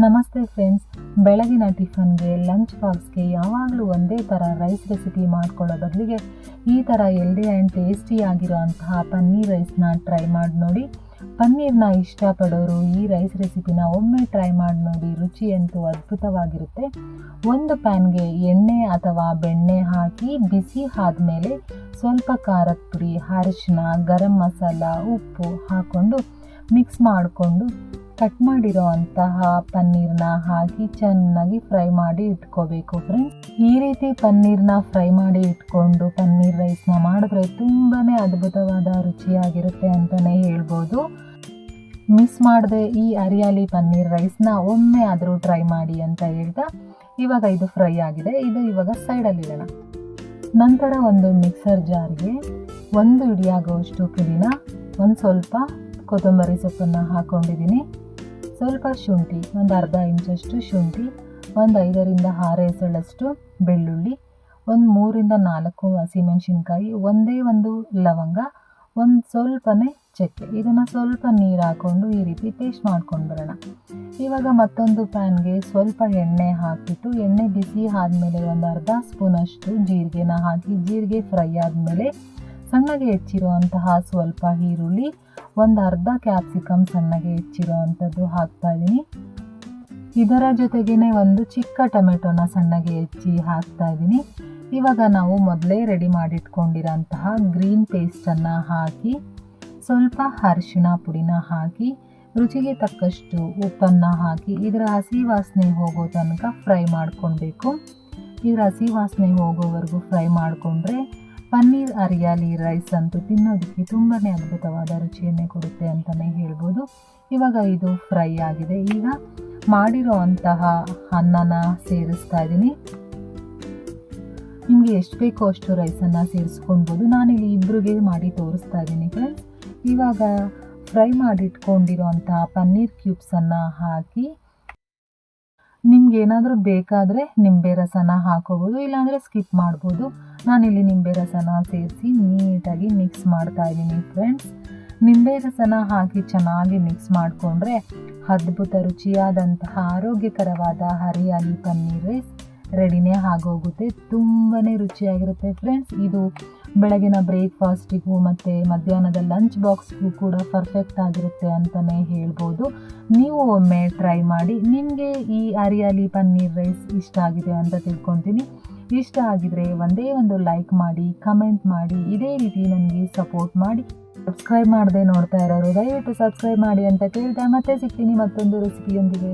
ನಮಸ್ತೆ ಫ್ರೆಂಡ್ಸ್, ಬೆಳಗಿನ ಟಿಫನ್ಗೆ ಲಂಚ್ ಬಾಕ್ಸ್ಗೆ ಯಾವಾಗಲೂ ಒಂದೇ ಥರ ರೈಸ್ ರೆಸಿಪಿ ಮಾಡ್ಕೊಳ್ಳೋ ಬದಲಿಗೆ ಈ ಥರ ಹೆಲ್ದಿ ಆ್ಯಂಡ್ ಟೇಸ್ಟಿ ಆಗಿರೋ ಅಂತಹ ಪನ್ನೀರ್ ರೈಸ್ನ ಟ್ರೈ ಮಾಡಿ ನೋಡಿ. ಪನ್ನೀರ್ನ ಇಷ್ಟಪಡೋರು ಈ ರೈಸ್ ರೆಸಿಪಿನ ಒಮ್ಮೆ ಟ್ರೈ ಮಾಡಿ ನೋಡಿ. ರುಚಿ ಅಂತೂ ಅದ್ಭುತವಾಗಿರುತ್ತೆ. ಒಂದು ಪ್ಯಾನ್ಗೆ ಎಣ್ಣೆ ಅಥವಾ ಬೆಣ್ಣೆ ಹಾಕಿ ಬಿಸಿ ಆದಮೇಲೆ ಸ್ವಲ್ಪ ಖಾರದ ಪುಡಿ, ಅರಿಶಿನ, ಗರಂ ಮಸಾಲ, ಉಪ್ಪು ಹಾಕ್ಕೊಂಡು ಮಿಕ್ಸ್ ಮಾಡಿಕೊಂಡು ಕಟ್ ಮಾಡಿರೋ ಅಂತಹ ಪನ್ನೀರ್ನ ಹಾಕಿ ಚೆನ್ನಾಗಿ ಫ್ರೈ ಮಾಡಿ ಇಟ್ಕೋಬೇಕು ಫ್ರೆಂಡ್ಸ್. ಈ ರೀತಿ ಪನ್ನೀರ್ನ ಫ್ರೈ ಮಾಡಿ ಇಟ್ಕೊಂಡು ಪನ್ನೀರ್ ರೈಸ್ನ ಮಾಡಿದ್ರೆ ತುಂಬಾ ಅದ್ಭುತವಾದ ರುಚಿಯಾಗಿರುತ್ತೆ ಅಂತಲೇ ಹೇಳ್ಬೋದು. ಮಿಸ್ ಮಾಡದೆ ಈ ಹರಿಯಾಲಿ ಪನ್ನೀರ್ ರೈಸ್ನ ಒಮ್ಮೆ ಆದರೂ ಟ್ರೈ ಮಾಡಿ ಅಂತ ಹೇಳ್ತಾ, ಇವಾಗ ಇದು ಫ್ರೈ ಆಗಿದೆ. ಇದು ಇವಾಗ ಸೈಡಲ್ಲಿ ಇಡೋಣ. ನಂತರ ಒಂದು ಮಿಕ್ಸರ್ ಜಾರ್ಗೆ 1 ಹಿಡಿಯಾಗುವಷ್ಟು ಪುದೀನ, ಒಂದು ಸ್ವಲ್ಪ ಕೊತ್ತಂಬರಿ ಸೊಪ್ಪನ್ನು ಹಾಕ್ಕೊಂಡಿದ್ದೀನಿ, ಸ್ವಲ್ಪ ಶುಂಠಿ, ಒಂದು ಅರ್ಧ ಇಂಚಷ್ಟು ಶುಂಠಿ, ಒಂದು 5 ರಿಂದ 6 ಎಸಳಷ್ಟು ಬೆಳ್ಳುಳ್ಳಿ, ಒಂದು 3 ರಿಂದ 4 ಹಸಿಮೆಣಸಿನ್ಕಾಯಿ, ಒಂದು ಲವಂಗ, ಒಂದು ಸ್ವಲ್ಪನೇ ಚಕ್ಕೆ. ಇದನ್ನು ಸ್ವಲ್ಪ ನೀರು ಹಾಕ್ಕೊಂಡು ಈ ರೀತಿ ಪೇಸ್ಟ್ ಮಾಡ್ಕೊಂಡು ಬರೋಣ. ಇವಾಗ ಮತ್ತೊಂದು ಪ್ಯಾನ್ಗೆ ಸ್ವಲ್ಪ ಎಣ್ಣೆ ಹಾಕಿಬಿಟ್ಟು ಎಣ್ಣೆ ಬಿಸಿ ಆದಮೇಲೆ ಒಂದು ಅರ್ಧ ಸ್ಪೂನಷ್ಟು ಜೀರಿಗೆನ ಹಾಕಿ, ಜೀರಿಗೆ ಫ್ರೈ ಆದಮೇಲೆ ಸಣ್ಣಗೆ ಹೆಚ್ಚಿರುವಂತಹ ಸ್ವಲ್ಪ ಈರುಳ್ಳಿ, ಒಂದು ಅರ್ಧ ಕ್ಯಾಪ್ಸಿಕಮ್ ಸಣ್ಣಗೆ ಹೆಚ್ಚಿರೋ ಅಂಥದ್ದು ಹಾಕ್ತಾಯಿದ್ದೀನಿ. ಇದರ ಜೊತೆಗೇ ಒಂದು ಚಿಕ್ಕ ಟೊಮೆಟೊನ ಸಣ್ಣಗೆ ಹೆಚ್ಚಿ ಹಾಕ್ತಾಯಿದ್ದೀನಿ. ಇವಾಗ ನಾವು ಮೊದಲೇ ರೆಡಿ ಮಾಡಿಟ್ಕೊಂಡಿರೋಂತಹ ಗ್ರೀನ್ ಪೇಸ್ಟನ್ನು ಹಾಕಿ, ಸ್ವಲ್ಪ ಅರಿಶಿಣ ಪುಡಿನ ಹಾಕಿ, ರುಚಿಗೆ ತಕ್ಕಷ್ಟು ಉಪ್ಪನ್ನು ಹಾಕಿ ಇದರ ಹಸಿ ವಾಸನೆ ಹೋಗೋ ತನಕ ಫ್ರೈ ಮಾಡ್ಕೊಳ್ಬೇಕು. ಇದರ ಹಸಿ ವಾಸನೆ ಹೋಗೋವರೆಗೂ ಫ್ರೈ ಮಾಡಿಕೊಂಡ್ರೆ ಪನ್ನೀರ್ ಹರಿಯಾಲಿ ರೈಸ್ ಅಂತೂ ತಿನ್ನೋದಕ್ಕೆ ತುಂಬಾ ಅದ್ಭುತವಾದ ರುಚಿಯನ್ನೇ ಕೊಡುತ್ತೆ ಅಂತಲೇ ಹೇಳ್ಬೋದು. ಇವಾಗ ಇದು ಫ್ರೈ ಆಗಿದೆ. ಈಗ ಮಾಡಿರೋ ಅಂತಹ ಅನ್ನನ ಸೇರಿಸ್ತಾ ಇದ್ದೀನಿ. ನಿಮಗೆ ಎಷ್ಟು ಬೇಕೋ ಅಷ್ಟು ರೈಸನ್ನು ಸೇರಿಸ್ಕೊಳ್ಬೋದು. ನಾನಿಲ್ಲಿ ಇಬ್ಬರಿಗೆ ಮಾಡಿ ತೋರಿಸ್ತಾ ಇದ್ದೀನಿ ಫ್ರೆಂಡ್ಸ್. ಇವಾಗ ಫ್ರೈ ಮಾಡಿಟ್ಕೊಂಡಿರೋ ಅಂತಹ ಪನ್ನೀರ್ ಕ್ಯೂಬ್ಸನ್ನು ಹಾಕಿ, ನಿಮ್ಗೆ ಏನಾದರೂ ಬೇಕಾದರೆ ನಿಂಬೆ ರಸನ ಹಾಕೋಬೋದು, ಇಲ್ಲಾಂದರೆ ಸ್ಕಿಪ್ ಮಾಡ್ಬೋದು. ನಾನಿಲ್ಲಿ ನಿಂಬೆ ರಸನ ಸೇರಿಸಿ ನೀಟಾಗಿ ಮಿಕ್ಸ್ ಮಾಡ್ತಾ ಇದ್ದೀನಿ ಫ್ರೆಂಡ್ಸ್. ನಿಂಬೆ ರಸನ ಹಾಕಿ ಚೆನ್ನಾಗಿ ಮಿಕ್ಸ್ ಮಾಡಿಕೊಂಡ್ರೆ ಅದ್ಭುತ ರುಚಿಯಾದಂತಹ ಆರೋಗ್ಯಕರವಾದ ಹರಿಯಾಲಿ ಪನ್ನೀರ್ ರೈಸ್ ರೆಡಿನೇ ಆಗೋಗುತ್ತೆ. ತುಂಬಾ ರುಚಿಯಾಗಿರುತ್ತೆ ಫ್ರೆಂಡ್ಸ್. ಇದು ಬೆಳಗಿನ ಬ್ರೇಕ್ಫಾಸ್ಟಿಗೂ ಮತ್ತು ಮಧ್ಯಾಹ್ನದ ಲಂಚ್ ಬಾಕ್ಸ್ಗೂ ಕೂಡ ಪರ್ಫೆಕ್ಟ್ ಆಗಿರುತ್ತೆ ಅಂತಲೇ ಹೇಳ್ಬೋದು. ನೀವು ಒಮ್ಮೆ ಟ್ರೈ ಮಾಡಿ. ನಿಮಗೆ ಈ ಹರಿಯಾಲಿ ಪನ್ನೀರ್ ರೈಸ್ ಇಷ್ಟ ಆಗಿದೆ ಅಂತ ತಿಳ್ಕೊತೀನಿ. ಇಷ್ಟ ಆಗಿದರೆ ಒಂದೇ ಒಂದು ಲೈಕ್ ಮಾಡಿ, ಕಮೆಂಟ್ ಮಾಡಿ, ಇದೇ ರೀತಿ ನನಗೆ ಸಪೋರ್ಟ್ ಮಾಡಿ. ಸಬ್ಸ್ಕ್ರೈಬ್ ಮಾಡದೆ ನೋಡ್ತಾ ಇರೋರು ದಯವಿಟ್ಟು ಸಬ್ಸ್ಕ್ರೈಬ್ ಮಾಡಿ ಅಂತ ಕೇಳ್ತಾ ಮತ್ತೆ ಸಿಗ್ತೀನಿ ಮತ್ತೊಂದು ರೆಸಿಪಿಯೊಂದಿಗೆ.